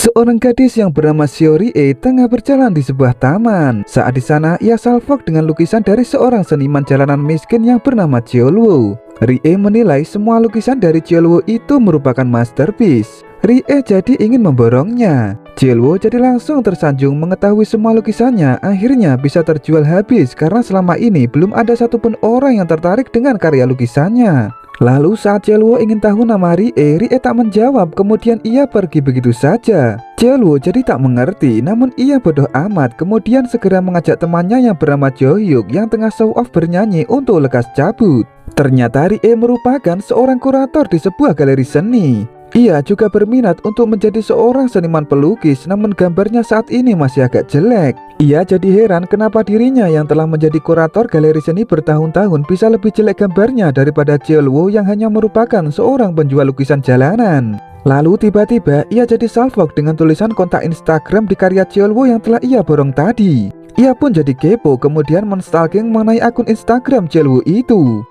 Seorang gadis yang bernama Xiao tengah berjalan di sebuah taman. Saat di sana, ia salvok dengan lukisan dari seorang seniman jalanan miskin yang bernama Jioluo. Rie menilai semua lukisan dari Jioluo itu merupakan masterpiece. Rie jadi ingin memborongnya. Jioluo jadi langsung tersanjung mengetahui semua lukisannya akhirnya bisa terjual habis karena selama ini belum ada satupun orang yang tertarik dengan karya lukisannya. Lalu saat Jioluo ingin tahu nama Rie tak menjawab, kemudian ia pergi begitu saja. Jioluo jadi tak mengerti, namun ia bodoh amat, kemudian segera mengajak temannya yang bernama Johyuk yang tengah show off bernyanyi untuk lekas cabut. Ternyata Rie merupakan seorang kurator di sebuah galeri seni. Ia juga berminat untuk menjadi seorang seniman pelukis, namun gambarnya saat ini masih agak jelek. Ia jadi heran kenapa dirinya yang telah menjadi kurator galeri seni bertahun-tahun bisa lebih jelek gambarnya daripada Jioluo yang hanya merupakan seorang penjual lukisan jalanan. Lalu tiba-tiba ia jadi salvok dengan tulisan kontak Instagram di karya Jioluo yang telah ia borong tadi. Ia pun jadi kepo, kemudian menstalking mengenai akun Instagram Jioluo itu.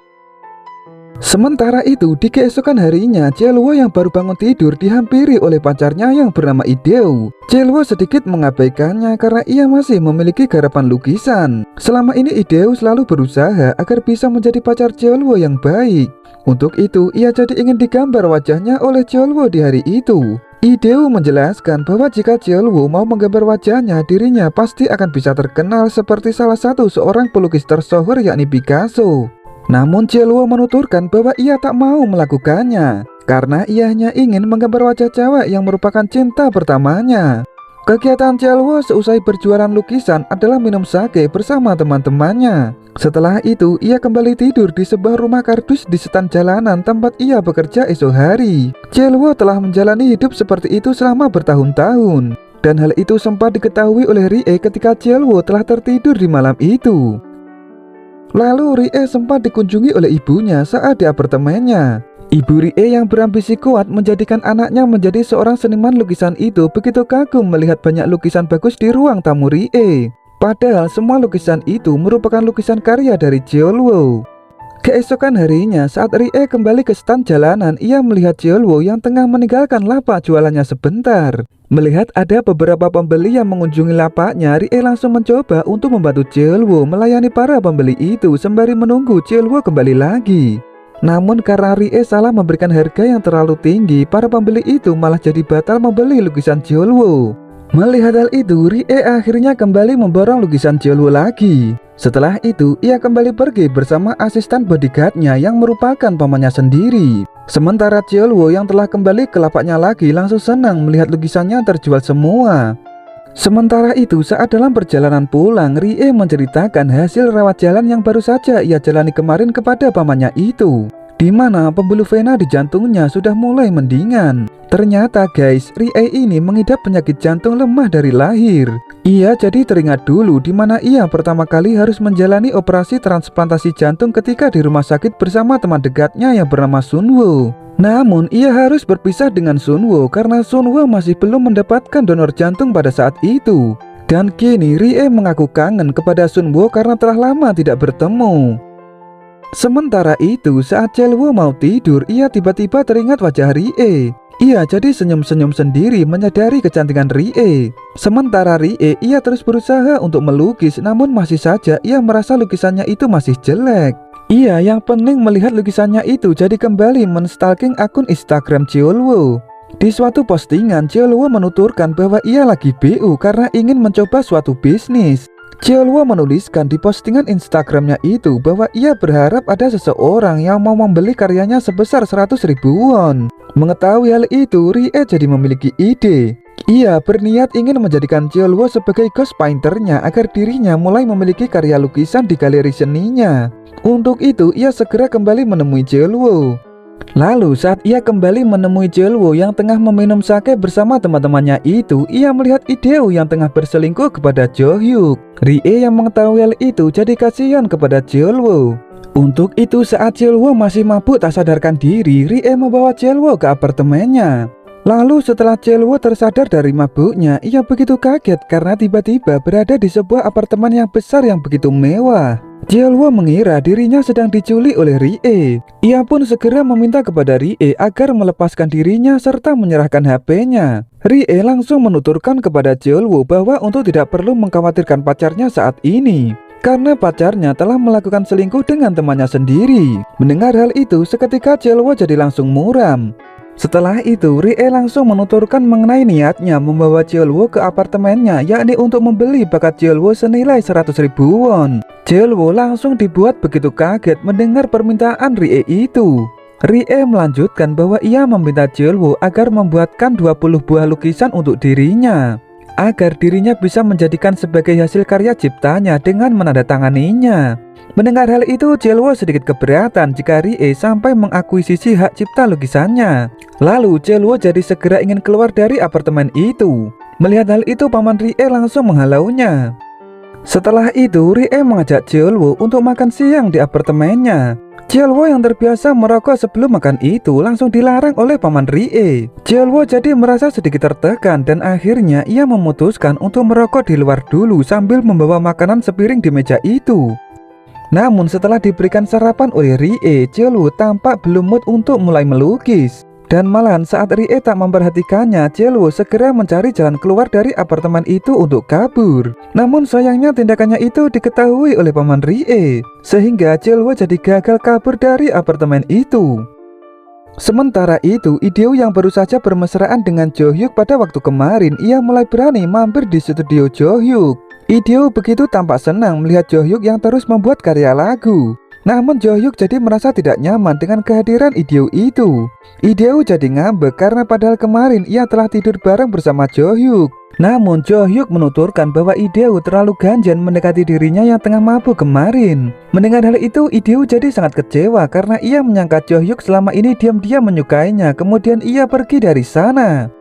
Sementara itu, di keesokan harinya, Jioluo yang baru bangun tidur dihampiri oleh pacarnya yang bernama Ideo. Jioluo sedikit mengabaikannya karena ia masih memiliki garapan lukisan. Selama ini Ideo selalu berusaha agar bisa menjadi pacar Jioluo yang baik. Untuk itu, ia jadi ingin digambar wajahnya oleh Jioluo di hari itu. Ideo menjelaskan bahwa jika Jioluo mau menggambar wajahnya, dirinya pasti akan bisa terkenal seperti salah satu seorang pelukis tersohor yakni Picasso. Namun Jioluo menuturkan bahwa ia tak mau melakukannya karena ia hanya ingin menggambar wajah cewek yang merupakan cinta pertamanya. Kegiatan Jioluo seusai berjualan lukisan adalah minum sake bersama teman-temannya. Setelah itu ia kembali tidur di sebuah rumah kardus di setan jalanan tempat ia bekerja esok hari. Jioluo telah menjalani hidup seperti itu selama bertahun-tahun, dan hal itu sempat diketahui oleh Rie ketika Jioluo telah tertidur di malam itu. Lalu Rie sempat dikunjungi oleh ibunya saat di apartemennya. Ibu Rie yang berambisi kuat menjadikan anaknya menjadi seorang seniman lukisan itu begitu kagum melihat banyak lukisan bagus di ruang tamu Rie. Padahal semua lukisan itu merupakan lukisan karya dari Jioluo. Keesokan harinya saat Rie kembali ke stand jalanan, ia melihat Jioluo yang tengah meninggalkan lapak jualannya sebentar. Melihat ada beberapa pembeli yang mengunjungi lapaknya, Rie langsung mencoba untuk membantu Jioluo melayani para pembeli itu sembari menunggu Jioluo kembali lagi. Namun karena Rie salah memberikan harga yang terlalu tinggi, para pembeli itu malah jadi batal membeli lukisan Jioluo. Melihat hal itu, Rie akhirnya kembali memborong lukisan Jioluo lagi. Setelah itu, ia kembali pergi bersama asisten bodyguardnya yang merupakan pamannya sendiri. Sementara Jioluo yang telah kembali ke lapaknya lagi langsung senang melihat lukisannya terjual semua. Sementara itu, saat dalam perjalanan pulang, Rie menceritakan hasil rawat jalan yang baru saja ia jalani kemarin kepada pamannya itu, di mana pembuluh vena di jantungnya sudah mulai mendingan. Ternyata guys, Rie ini mengidap penyakit jantung lemah dari lahir. Ia jadi teringat dulu di mana ia pertama kali harus menjalani operasi transplantasi jantung ketika di rumah sakit bersama teman dekatnya yang bernama Sunwoo. Namun ia harus berpisah dengan Sunwoo karena Sunwoo masih belum mendapatkan donor jantung pada saat itu. Dan kini Rie mengaku kangen kepada Sunwoo karena telah lama tidak bertemu. Sementara itu, saat Jioluo mau tidur, ia tiba-tiba teringat wajah Rie. Ia jadi senyum-senyum sendiri menyadari kecantikan Rie. Sementara Rie, ia terus berusaha untuk melukis, namun masih saja ia merasa lukisannya itu masih jelek. Ia yang pening melihat lukisannya itu jadi kembali menstalking akun Instagram Jioluo. Di suatu postingan, Jioluo menuturkan bahwa ia lagi BU karena ingin mencoba suatu bisnis. Jioluo menuliskan di postingan Instagramnya itu bahwa ia berharap ada seseorang yang mau membeli karyanya sebesar 100.000 won. Mengetahui hal itu, Rie jadi memiliki ide. Ia berniat ingin menjadikan Jioluo sebagai ghost painternya agar dirinya mulai memiliki karya lukisan di galeri seninya. Untuk itu, ia segera kembali menemui Jioluo. Lalu saat ia kembali menemui Jioluo yang tengah meminum sake bersama teman-temannya itu, ia melihat Ideo yang tengah berselingkuh kepada Johyuk. Rie yang mengetahui hal itu jadi kasihan kepada Jioluo. Untuk itu saat Jioluo masih mabuk tak sadarkan diri, Rie membawa Jioluo ke apartemennya. Lalu setelah Jioluo tersadar dari mabuknya, ia begitu kaget karena tiba-tiba berada di sebuah apartemen yang besar yang begitu mewah. Jeolwo mengira dirinya sedang diculik oleh Rie. Ia pun segera meminta kepada Rie agar melepaskan dirinya serta menyerahkan HP-nya. Rie langsung menuturkan kepada Jeolwo bahwa untuk tidak perlu mengkhawatirkan pacarnya saat ini, karena pacarnya telah melakukan selingkuh dengan temannya sendiri. Mendengar hal itu, seketika Jeolwo jadi langsung muram. Setelah itu, Rie langsung menuturkan mengenai niatnya membawa Jeolwo ke apartemennya, yakni untuk membeli bakat Jeolwo senilai 100.000 won. Jeolwo langsung dibuat begitu kaget mendengar permintaan Rie itu. Rie melanjutkan bahwa ia meminta Jeolwo agar membuatkan 20 buah lukisan untuk dirinya, agar dirinya bisa menjadikan sebagai hasil karya ciptanya dengan menandatanganinya. Mendengar hal itu, Jeolwo sedikit keberatan jika Rie sampai mengakuisisi hak cipta lukisannya. Lalu Jeolwo jadi segera ingin keluar dari apartemen itu. Melihat hal itu, paman Rie langsung menghalaunya. Setelah itu, Rie mengajak Jeolwo untuk makan siang di apartemennya. Jeolwo yang terbiasa merokok sebelum makan itu langsung dilarang oleh paman Rie. Jeolwo jadi merasa sedikit tertekan dan akhirnya ia memutuskan untuk merokok di luar dulu sambil membawa makanan sepiring di meja itu. Namun setelah diberikan sarapan oleh Rie, Jeolwo tampak belum mood untuk mulai melukis. Dan malahan saat Rie tak memperhatikannya, Jeolwo segera mencari jalan keluar dari apartemen itu untuk kabur. Namun sayangnya tindakannya itu diketahui oleh paman Rie, sehingga Jeolwo jadi gagal kabur dari apartemen itu. Sementara itu, Ideo yang baru saja bermesraan dengan Jo Hyuk pada waktu kemarin, ia mulai berani mampir di studio Jo Hyuk. Ideo begitu tampak senang melihat Jo Hyuk yang terus membuat karya lagu. Namun Jo Hyuk jadi merasa tidak nyaman dengan kehadiran Ideo itu. Ideo jadi ngambek karena padahal kemarin ia telah tidur bareng bersama Jo Hyuk. Namun Jo Hyuk menuturkan bahwa Ideo terlalu ganjen mendekati dirinya yang tengah mabuk kemarin. Mendengar hal itu, Ideo jadi sangat kecewa karena ia menyangka Jo Hyuk selama ini diam-diam menyukainya, kemudian ia pergi dari sana.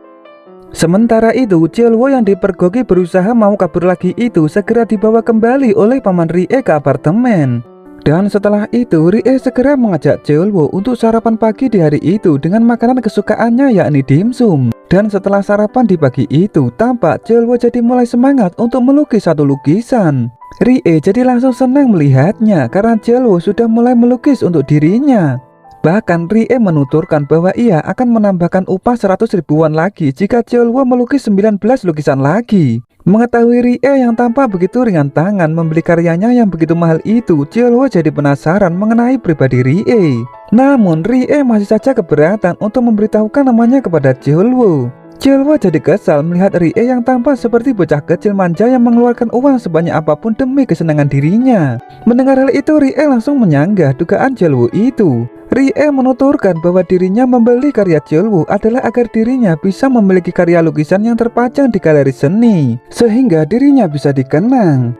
Sementara itu, Jeolwo yang dipergoki berusaha mau kabur lagi itu segera dibawa kembali oleh paman Rie ke apartemen. Dan setelah itu, Rie segera mengajak Jeolwo untuk sarapan pagi di hari itu dengan makanan kesukaannya yakni dimsum. Dan setelah sarapan di pagi itu, tampak Jeolwo jadi mulai semangat untuk melukis satu lukisan. Rie jadi langsung senang melihatnya karena Jeolwo sudah mulai melukis untuk dirinya. Bahkan Rie menuturkan bahwa ia akan menambahkan upah 100.000 won lagi jika Jeolwo melukis 19 lukisan lagi. Mengetahui Rie yang tampak begitu ringan tangan membeli karyanya yang begitu mahal itu, Jeolwo jadi penasaran mengenai pribadi Rie. Namun Rie masih saja keberatan untuk memberitahukan namanya kepada Jeolwo. Jeolwo jadi kesal melihat Rie yang tampak seperti bocah kecil manja yang mengeluarkan uang sebanyak apapun demi kesenangan dirinya. Mendengar hal itu, Rie langsung menyanggah dugaan Jeolwo itu. Rie menuturkan bahwa dirinya membeli karya Jeolwo adalah agar dirinya bisa memiliki karya lukisan yang terpajang di galeri seni, sehingga dirinya bisa dikenang.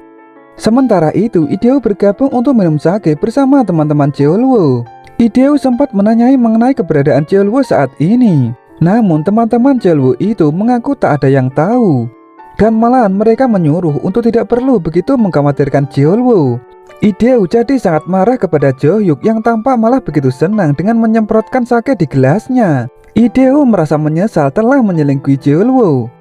Sementara itu, Ideo bergabung untuk minum sake bersama teman-teman Jeolwo. Ideo sempat menanyai mengenai keberadaan Jeolwo saat ini. Namun teman-teman Jeolwo itu mengaku tak ada yang tahu. Dan malahan mereka menyuruh untuk tidak perlu begitu mengkhawatirkan Jeolwo. Ideo jadi sangat marah kepada Jo Hyuk yang tampak malah begitu senang dengan menyemprotkan sake di gelasnya. Ideo merasa menyesal telah menyelingkuhi Jeolwo.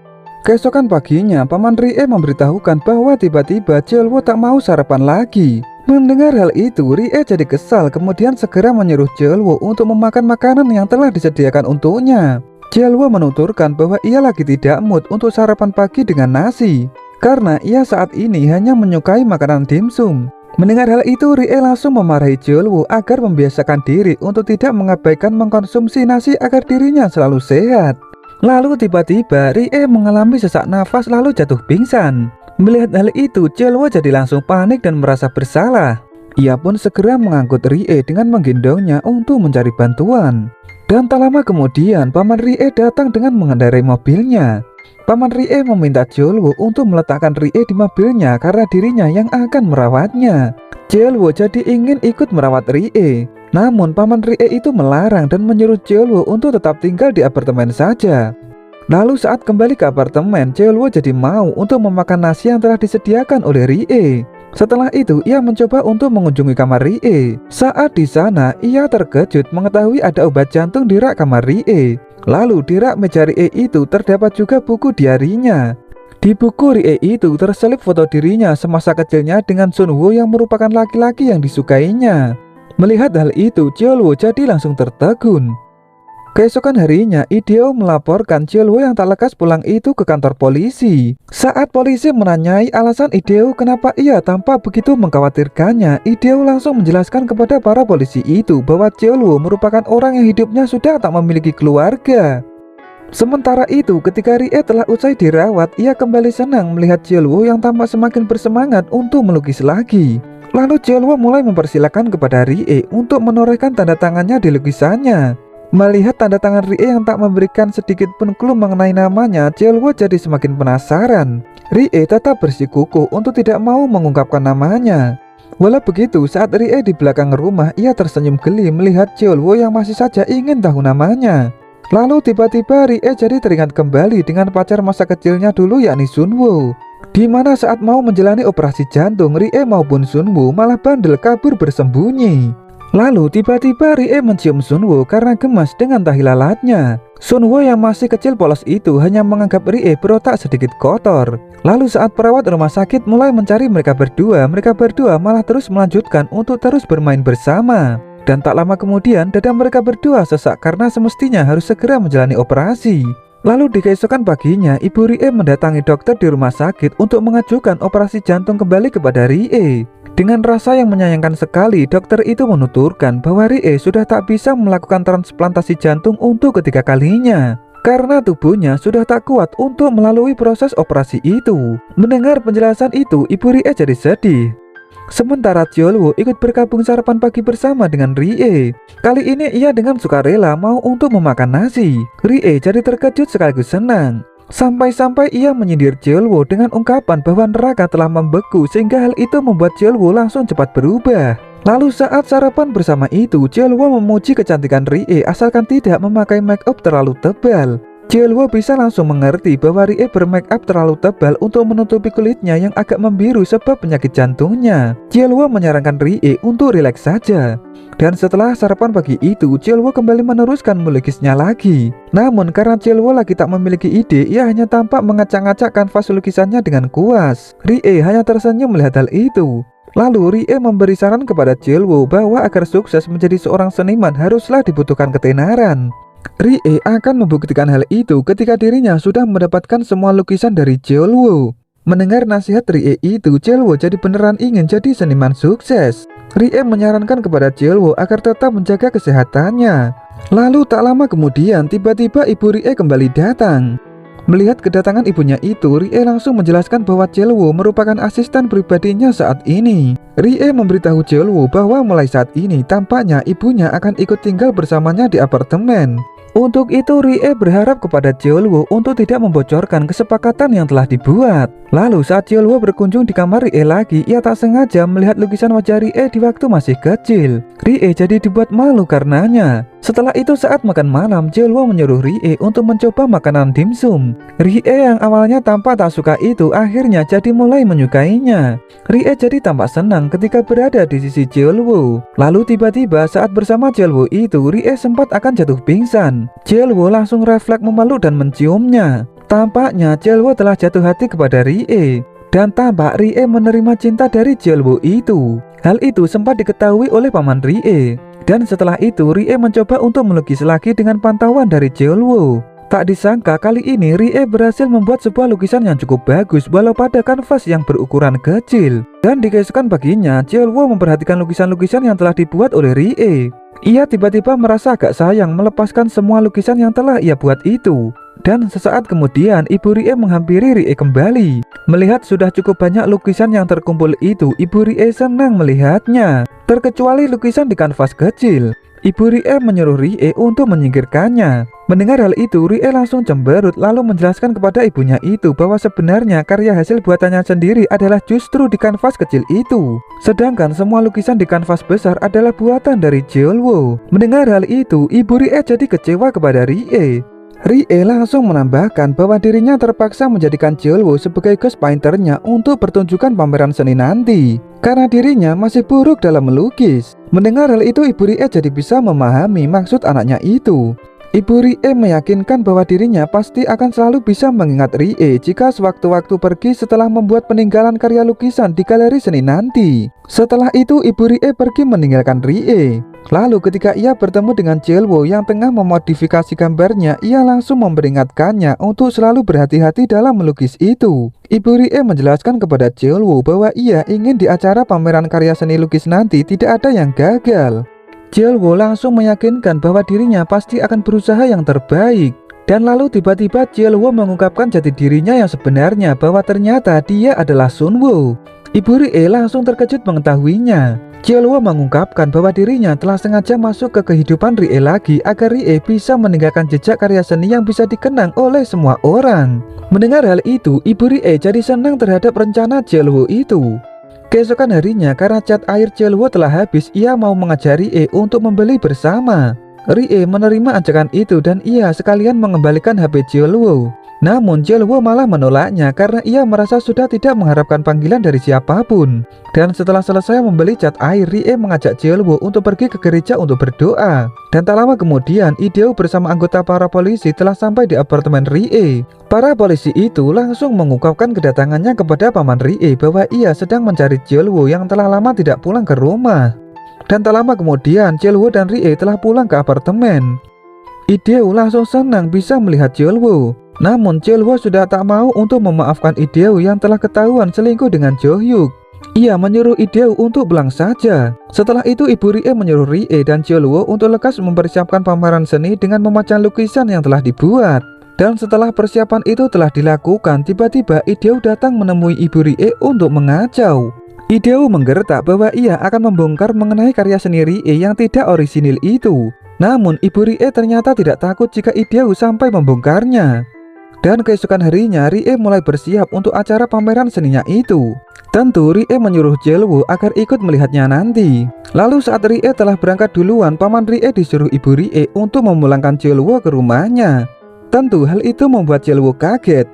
Keesokan paginya, paman Rie memberitahukan bahwa tiba-tiba Jeolwo tak mau sarapan lagi. Mendengar hal itu, Rie jadi kesal kemudian segera menyuruh Jeolwo untuk memakan makanan yang telah disediakan untuknya. Jeolwo menuturkan bahwa ia lagi tidak mood untuk sarapan pagi dengan nasi, karena ia saat ini hanya menyukai makanan dimsum. Mendengar hal itu, Rie langsung memarahi Jeolwo agar membiasakan diri untuk tidak mengabaikan mengkonsumsi nasi agar dirinya selalu sehat. Lalu tiba-tiba Rie mengalami sesak nafas lalu jatuh pingsan. Melihat hal itu, Jeolwo jadi langsung panik dan merasa bersalah. Ia pun segera mengangkut Rie dengan menggendongnya untuk mencari bantuan. Dan tak lama kemudian, paman Rie datang dengan mengendarai mobilnya. Paman Rie meminta Jeolwo untuk meletakkan Rie di mobilnya karena dirinya yang akan merawatnya. Jeolwo jadi ingin ikut merawat Rie. Namun paman Rie itu melarang dan menyuruh Jeolwo untuk tetap tinggal di apartemen saja. Lalu saat kembali ke apartemen, Jeolwo jadi mau untuk memakan nasi yang telah disediakan oleh Rie. Setelah itu, ia mencoba untuk mengunjungi kamar Rie. Saat di sana, ia terkejut mengetahui ada obat jantung di rak kamar Rie. Lalu di rak meja Rie itu terdapat juga buku diarinya. Di buku Rie itu terselip foto dirinya semasa kecilnya dengan Sunwoo yang merupakan laki-laki yang disukainya. Melihat hal itu, Cheolwoo jadi langsung tertegun. Keesokan harinya, Ideo melaporkan Cheolwoo yang tak lekas pulang itu ke kantor polisi. Saat polisi menanyai alasan Ideo kenapa ia tampak begitu mengkhawatirkannya, Ideo langsung menjelaskan kepada para polisi itu bahwa Cheolwoo merupakan orang yang hidupnya sudah tak memiliki keluarga. Sementara itu, ketika Rie telah usai dirawat, ia kembali senang melihat Cheolwoo yang tampak semakin bersemangat untuk melukis lagi. Lalu Cheolwoo mulai mempersilahkan kepada Rie untuk menorehkan tanda tangannya di lukisannya. Melihat tanda tangan Rie yang tak memberikan sedikit pun clue mengenai namanya, Cheolwoo jadi semakin penasaran. Rie tetap bersikukuh untuk tidak mau mengungkapkan namanya. Walau begitu, saat Rie di belakang rumah, ia tersenyum geli melihat Cheolwoo yang masih saja ingin tahu namanya. Lalu tiba-tiba Rie jadi teringat kembali dengan pacar masa kecilnya dulu, yakni Sunwoo. Di mana saat mau menjalani operasi jantung, Rie maupun Sunwoo malah bandel kabur bersembunyi. Lalu tiba-tiba Rie mencium Sunwoo karena gemas dengan tahi lalatnya. Sunwoo yang masih kecil polos itu hanya menganggap Rie berotak sedikit kotor. Lalu saat perawat rumah sakit mulai mencari mereka berdua malah terus melanjutkan untuk terus bermain bersama. Dan tak lama kemudian dada mereka berdua sesak karena semestinya harus segera menjalani operasi. Lalu di keesokan paginya, ibu Rie mendatangi dokter di rumah sakit untuk mengajukan operasi jantung kembali kepada Rie. Dengan rasa yang menyayangkan sekali, dokter itu menuturkan bahwa Rie sudah tak bisa melakukan transplantasi jantung untuk ketiga kalinya karena tubuhnya sudah tak kuat untuk melalui proses operasi itu. Mendengar penjelasan itu, ibu Rie jadi sedih. Sementara Cheolwoo ikut bergabung sarapan pagi bersama dengan Rie. Kali ini ia dengan sukarela mau untuk memakan nasi. Rie jadi terkejut sekaligus senang. Sampai-sampai ia menyindir Cheolwoo dengan ungkapan bahwa neraka telah membeku sehingga hal itu membuat Cheolwoo langsung cepat berubah. Lalu saat sarapan bersama itu, Cheolwoo memuji kecantikan Rie asalkan tidak memakai make up terlalu tebal. Cheolwoo bisa langsung mengerti bahwa Rie bermake up terlalu tebal untuk menutupi kulitnya yang agak membiru sebab penyakit jantungnya. Cheolwoo menyarankan Rie untuk rileks saja. Dan setelah sarapan pagi itu, Cheolwoo kembali meneruskan melukisnya lagi. Namun karena Cheolwoo lagi tak memiliki ide, ia hanya tampak mengacak-ngacak kanvas lukisannya dengan kuas. Rie hanya tersenyum melihat hal itu. Lalu Rie memberi saran kepada Cheolwoo bahwa agar sukses menjadi seorang seniman haruslah dibutuhkan ketenaran. Rie akan membuktikan hal itu ketika dirinya sudah mendapatkan semua lukisan dari Cheolwoo. Mendengar nasihat Rie itu, Cheolwoo jadi beneran ingin jadi seniman sukses. Rie menyarankan kepada Cheolwoo agar tetap menjaga kesehatannya. Lalu tak lama kemudian, tiba-tiba ibu Rie kembali datang. Melihat kedatangan ibunya itu, Rie langsung menjelaskan bahwa Cheolwoo merupakan asisten pribadinya saat ini. Rie memberitahu Cheolwoo bahwa mulai saat ini tampaknya ibunya akan ikut tinggal bersamanya di apartemen. Untuk itu Rie berharap kepada Cheolwoo untuk tidak membocorkan kesepakatan yang telah dibuat. Lalu saat Cheolwoo berkunjung di kamar Rie lagi, ia tak sengaja melihat lukisan wajah Rie di waktu masih kecil. Rie jadi dibuat malu karenanya. Setelah itu saat makan malam, Cheolwoo menyuruh Rie untuk mencoba makanan dimsum. Rie yang awalnya tampak tak suka itu akhirnya jadi mulai menyukainya. Rie jadi tampak senang ketika berada di sisi Cheolwoo. Lalu tiba-tiba saat bersama Cheolwoo itu, Rie sempat akan jatuh pingsan. Cheolwoo langsung refleks memeluk dan menciumnya. Tampaknya Cheolwoo telah jatuh hati kepada Rie. Dan tampak Rie menerima cinta dari Cheolwoo itu. Hal itu sempat diketahui oleh paman Rie. Dan setelah itu Rie mencoba untuk melukis lagi dengan pantauan dari Cheolwoo. Tak disangka kali ini Rie berhasil membuat sebuah lukisan yang cukup bagus walau pada kanvas yang berukuran kecil. Dan di keesokan paginya, Cheolwoo memperhatikan lukisan-lukisan yang telah dibuat oleh Rie. Ia tiba-tiba merasa agak sayang melepaskan semua lukisan yang telah ia buat itu. Dan sesaat kemudian ibu Rie menghampiri Rie kembali. Melihat sudah cukup banyak lukisan yang terkumpul itu, ibu Rie senang melihatnya. Terkecuali lukisan di kanvas kecil. Ibu Rie menyuruh Rie untuk menyingkirkannya. Mendengar hal itu, Rie langsung cemberut lalu menjelaskan kepada ibunya itu bahwa sebenarnya karya hasil buatannya sendiri adalah justru di kanvas kecil itu. Sedangkan semua lukisan di kanvas besar adalah buatan dari Cheolwoo. Mendengar hal itu, ibu Rie jadi kecewa kepada Rie. Rie langsung menambahkan bahwa dirinya terpaksa menjadikan Cheolwoo sebagai ghost painternya untuk pertunjukan pameran seni nanti karena dirinya masih buruk dalam melukis. Mendengar hal itu, ibu Rie jadi bisa memahami maksud anaknya itu. Ibu Rie meyakinkan bahwa dirinya pasti akan selalu bisa mengingat Rie jika sewaktu-waktu pergi setelah membuat peninggalan karya lukisan di galeri seni nanti. Setelah itu Ibu Rie pergi meninggalkan Rie. Lalu ketika ia bertemu dengan Cheolwoo yang tengah memodifikasi gambarnya, ia langsung memperingatkannya untuk selalu berhati-hati dalam melukis itu. Ibu Rie menjelaskan kepada Cheolwoo bahwa ia ingin di acara pameran karya seni lukis nanti tidak ada yang gagal. Cheolwoo langsung meyakinkan bahwa dirinya pasti akan berusaha yang terbaik. Dan lalu tiba-tiba Cheolwoo mengungkapkan jati dirinya yang sebenarnya, bahwa ternyata dia adalah Sunwoo. Ibu Rie langsung terkejut mengetahuinya. Cheolwoo mengungkapkan bahwa dirinya telah sengaja masuk ke kehidupan Rie lagi agar Rie bisa meninggalkan jejak karya seni yang bisa dikenang oleh semua orang. Mendengar hal itu, Ibu Rie jadi senang terhadap rencana Cheolwoo itu. Keesokan harinya, karena cat air Cheolwoo telah habis, ia mau mengajak Rie untuk membeli bersama. Rie menerima ajakan itu dan ia sekalian mengembalikan HP Cheolwoo. Namun Cheolwoo malah menolaknya karena ia merasa sudah tidak mengharapkan panggilan dari siapapun. Dan setelah selesai membeli cat air, Rie mengajak Cheolwoo untuk pergi ke gereja untuk berdoa. Dan tak lama kemudian, Ideo bersama anggota para polisi telah sampai di apartemen Rie. Para polisi itu langsung mengungkapkan kedatangannya kepada paman Rie bahwa ia sedang mencari Cheolwoo yang telah lama tidak pulang ke rumah. Dan tak lama kemudian, Cheolwoo dan Rie telah pulang ke apartemen. Ideo langsung senang bisa melihat Cheolwoo. Namun Cheolwoo sudah tak mau untuk memaafkan Ideo yang telah ketahuan selingkuh dengan Jo Hyuk. Ia menyuruh Ideo untuk pulang saja. Setelah itu Ibu Rie menyuruh Rie dan Cheolwoo untuk lekas mempersiapkan pameran seni dengan memajang lukisan yang telah dibuat. Dan setelah persiapan itu telah dilakukan, tiba-tiba Ideo datang menemui Ibu Rie untuk mengacau. Ideo menggertak bahwa ia akan membongkar mengenai karya seni Rie yang tidak orisinil itu. Namun Ibu Rie ternyata tidak takut jika Ideo sampai membongkarnya. Dan keesokan harinya Rie mulai bersiap untuk acara pameran seninya itu. Tentu Rie menyuruh Cheolwoo agar ikut melihatnya nanti. Lalu saat Rie telah berangkat duluan, paman Rie disuruh Ibu Rie untuk memulangkan Cheolwoo ke rumahnya. Tentu hal itu membuat Cheolwoo kaget.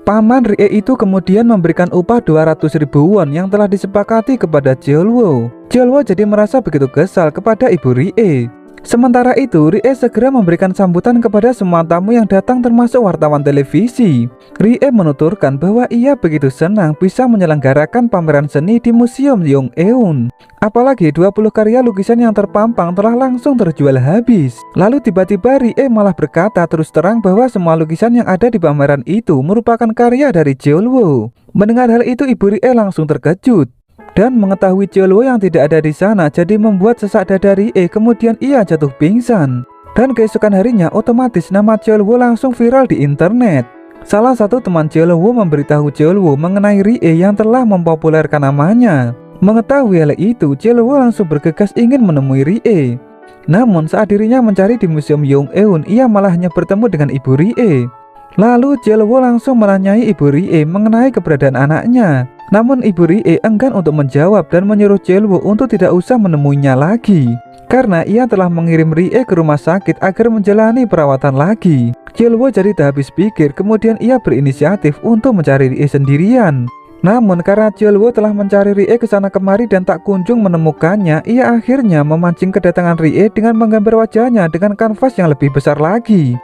Paman Rie itu kemudian memberikan upah 200.000 won yang telah disepakati kepada Cheolwoo. Cheolwoo jadi merasa begitu kesal kepada Ibu Rie. Sementara itu, Rie segera memberikan sambutan kepada semua tamu yang datang termasuk wartawan televisi. Rie menuturkan bahwa ia begitu senang bisa menyelenggarakan pameran seni di Museum Yongeun. Apalagi 20 karya lukisan yang terpampang telah langsung terjual habis. Lalu tiba-tiba Rie malah berkata terus terang bahwa semua lukisan yang ada di pameran itu merupakan karya dari Cheolwoo. Mendengar hal itu Ibu Rie langsung terkejut. Dan mengetahui Cheolwoo yang tidak ada di sana jadi membuat sesak dada Rie, kemudian ia jatuh pingsan. Dan keesokan harinya otomatis nama Cheolwoo langsung viral di internet. Salah satu teman Cheolwoo memberitahu Cheolwoo mengenai Rie yang telah mempopulerkan namanya. Mengetahui hal itu, Cheolwoo langsung bergegas ingin menemui Rie. Namun saat dirinya mencari di Museum Yongeun, ia malah hanya bertemu dengan Ibu Rie. Lalu Cheolwoo langsung menanyai Ibu Rie mengenai keberadaan anaknya. Namun Ibu Rie enggan untuk menjawab dan menyuruh Cheolwoo untuk tidak usah menemuinya lagi. Karena ia telah mengirim Rie ke rumah sakit agar menjalani perawatan lagi. Cheolwoo jadi tak habis pikir, kemudian ia berinisiatif untuk mencari Rie sendirian. Namun karena Cheolwoo telah mencari Rie ke sana kemari dan tak kunjung menemukannya, ia akhirnya memancing kedatangan Rie dengan menggambar wajahnya dengan kanvas yang lebih besar lagi.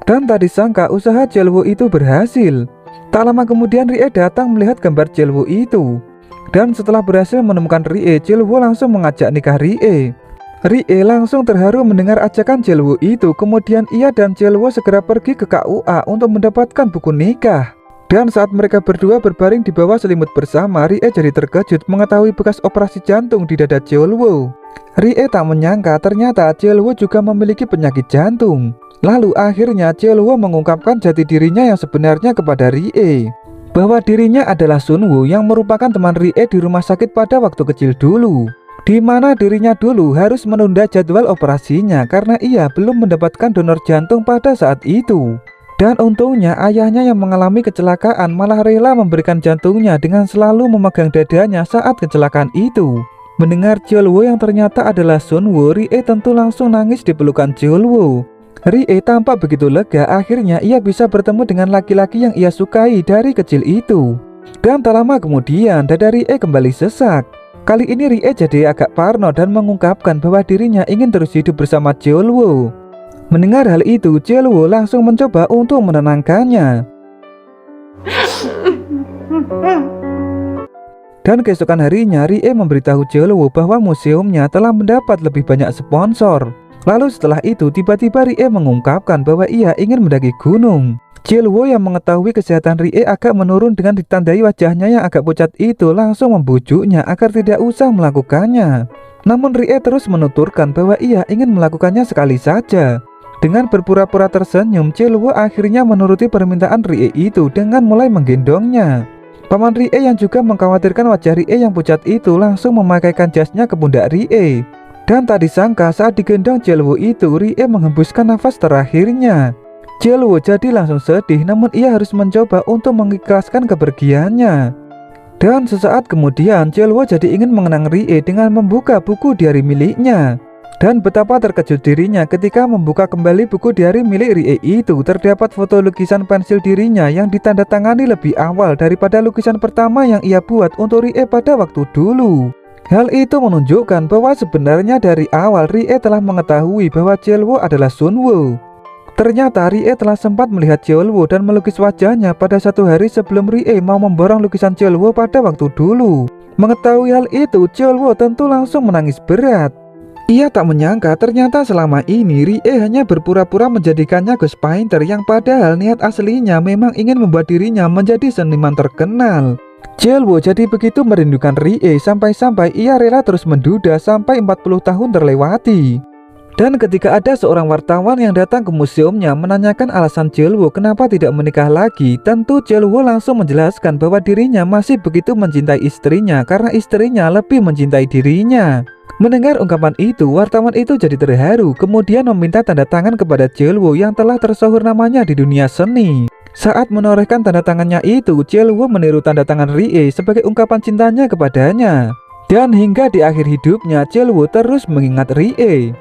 Dan tak disangka usaha Cheolwoo itu berhasil. Tak lama kemudian Rie datang melihat gambar Cheolwoo itu. Dan setelah berhasil menemukan Rie, Cheolwoo langsung mengajak nikah Rie. Rie langsung terharu mendengar ajakan Cheolwoo itu. Kemudian ia dan Cheolwoo segera pergi ke KUA untuk mendapatkan buku nikah. Dan saat mereka berdua berbaring di bawah selimut bersama, Rie jadi terkejut mengetahui bekas operasi jantung di dada Cheolwoo. Rie tak menyangka ternyata Cheolwoo juga memiliki penyakit jantung. Lalu akhirnya Cheolwoo mengungkapkan jati dirinya yang sebenarnya kepada Rie, bahwa dirinya adalah Sunwoo yang merupakan teman Rie di rumah sakit pada waktu kecil dulu, di mana dirinya dulu harus menunda jadwal operasinya karena ia belum mendapatkan donor jantung pada saat itu. Dan untungnya ayahnya yang mengalami kecelakaan malah rela memberikan jantungnya dengan selalu memegang dadanya saat kecelakaan itu. Mendengar Cheolwoo yang ternyata adalah Sunwoo, Rie tentu langsung nangis di pelukan Cheolwoo. Rie tampak begitu lega, akhirnya ia bisa bertemu dengan laki-laki yang ia sukai dari kecil itu. Dan tak lama kemudian dada Rie kembali sesak. Kali ini Rie jadi agak parno dan mengungkapkan bahwa dirinya ingin terus hidup bersama Cheolwoo. Mendengar hal itu, Jae-woo langsung mencoba untuk menenangkannya. Dan keesokan harinya, Rie memberitahu Jae-woo bahwa museumnya telah mendapat lebih banyak sponsor. Lalu setelah itu, tiba-tiba Rie mengungkapkan bahwa ia ingin mendaki gunung. Jae-woo yang mengetahui kesehatan Rie agak menurun dengan ditandai wajahnya yang agak pucat itu langsung membujuknya agar tidak usah melakukannya. Namun Rie terus menuturkan bahwa ia ingin melakukannya sekali saja. Dengan berpura-pura tersenyum, Jae-woo akhirnya menuruti permintaan Rie itu dengan mulai menggendongnya. Paman Rie yang juga mengkhawatirkan wajah Rie yang pucat itu langsung memakaikan jasnya ke pundak Rie. Dan tak disangka saat digendong Jae-woo itu, Rie menghembuskan nafas terakhirnya. Jae-woo jadi langsung sedih, namun ia harus mencoba untuk mengikhlaskan kepergiannya. Dan sesaat kemudian, Jae-woo jadi ingin mengenang Rie dengan membuka buku diari miliknya. Dan betapa terkejut dirinya ketika membuka kembali buku diari milik Rie itu. Terdapat foto lukisan pensil dirinya yang ditandatangani lebih awal daripada lukisan pertama yang ia buat untuk Rie pada waktu dulu. Hal itu menunjukkan bahwa sebenarnya dari awal Rie telah mengetahui bahwa Jae-woo adalah Sunwoo. Ternyata Rie telah sempat melihat Jae-woo dan melukis wajahnya pada satu hari sebelum Rie mau memborong lukisan Jae-woo pada waktu dulu. Mengetahui hal itu, Jae-woo tentu langsung menangis berat. Ia tak menyangka ternyata selama ini Rie hanya berpura-pura menjadikannya ghost painter yang padahal niat aslinya memang ingin membuat dirinya menjadi seniman terkenal. Jae-woo jadi begitu merindukan Rie sampai-sampai ia rela terus menduda sampai 40 tahun terlewati. Dan ketika ada seorang wartawan yang datang ke museumnya menanyakan alasan Jae-woo kenapa tidak menikah lagi, tentu Jae-woo langsung menjelaskan bahwa dirinya masih begitu mencintai istrinya karena istrinya lebih mencintai dirinya. Mendengar ungkapan itu, wartawan itu jadi terharu, kemudian meminta tanda tangan kepada Jae-woo yang telah tersohor namanya di dunia seni. Saat menorehkan tanda tangannya itu, Jae-woo meniru tanda tangan Rie sebagai ungkapan cintanya kepadanya. Dan hingga di akhir hidupnya, Jae-woo terus mengingat Rie.